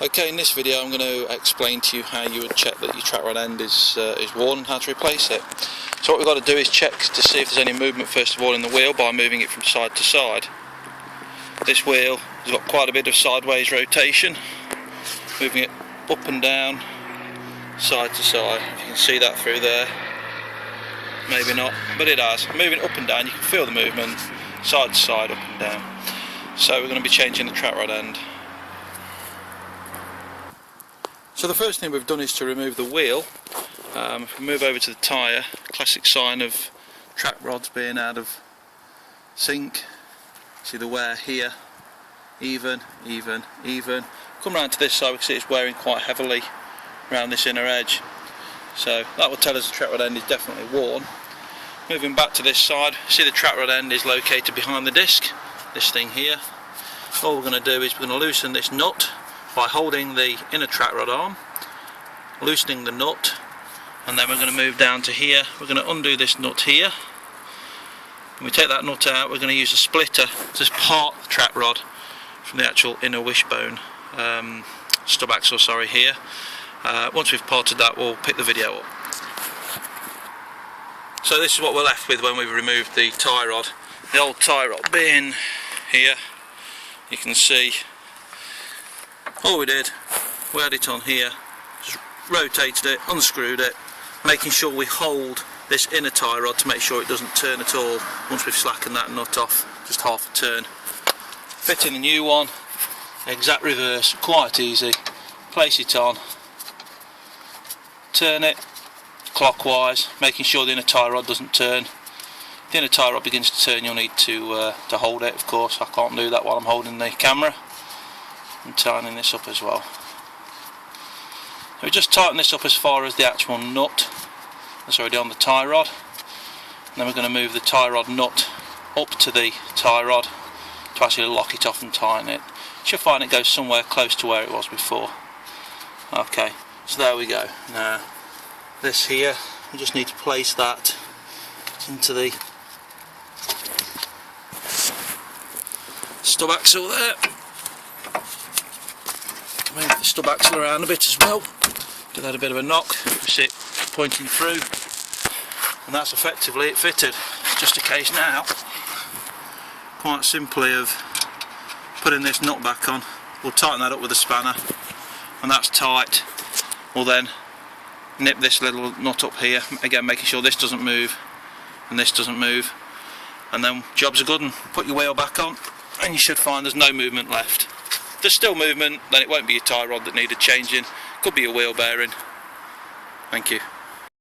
Okay, in this video I'm going to explain to you how you would check that your track rod end is worn and how to replace it. So what we've got to do is check to see if there's any movement first of all in the wheel by moving it from side to side. This wheel has got quite a bit of sideways rotation, moving it up and down, side to side. You can see that through there. Maybe not, but it has. Moving up and down, you can feel the movement, side to side, up and down. So we're going to be changing the track rod end. So the first thing we've done is to remove the wheel. If we move over to the tyre, classic sign of track rods being out of sync. See the wear here, even. Come round to this side, we can see it's wearing quite heavily around this inner edge. So that will tell us the track rod end is definitely worn. Moving back to this side, see the track rod end is located behind the disc, this thing here. All we're going to do is we're going to loosen this nut by holding the inner track rod arm, loosening the nut, and then we're going to move down to here. We're going to undo this nut here. When we take that nut out, we're going to use a splitter to part the track rod from the actual inner wishbone, stub axle, sorry, here. Once we've parted that, we'll pick the video up. So this is what we're left with when we've removed the tie rod. The old tie rod being here, you can see all we did, we had it on here, just rotated it, unscrewed it, making sure we hold this inner tie rod to make sure it doesn't turn at all once we've slackened that nut off, just half a turn. Fitting the new one, exact reverse, quite easy. Place it on, turn it clockwise, making sure the inner tie rod doesn't turn. If the inner tie rod begins to turn, you'll need to hold it, of course. I can't do that while I'm holding the camera. And tightening this up as well. So we just tighten this up as far as the actual nut that's already on the tie rod. And then we're going to move the tie rod nut up to the tie rod to actually lock it off and tighten it. You should find it goes somewhere close to where it was before. Okay, so there we go. Now this here, we just need to place that into the stub axle there. Move the stub axle around a bit as well. Give that a bit of a knock. You see it pointing through, and that's effectively it fitted. It's just a case now, quite simply, of putting this nut back on. We'll tighten that up with a spanner, and that's tight. We'll then nip this little nut up here, again making sure this doesn't move and this doesn't move, and then job's a good one. Put your wheel back on and you should find there's no movement left. If there's still movement, then it won't be your tie rod that needed changing, could be your wheel bearing. Thank you.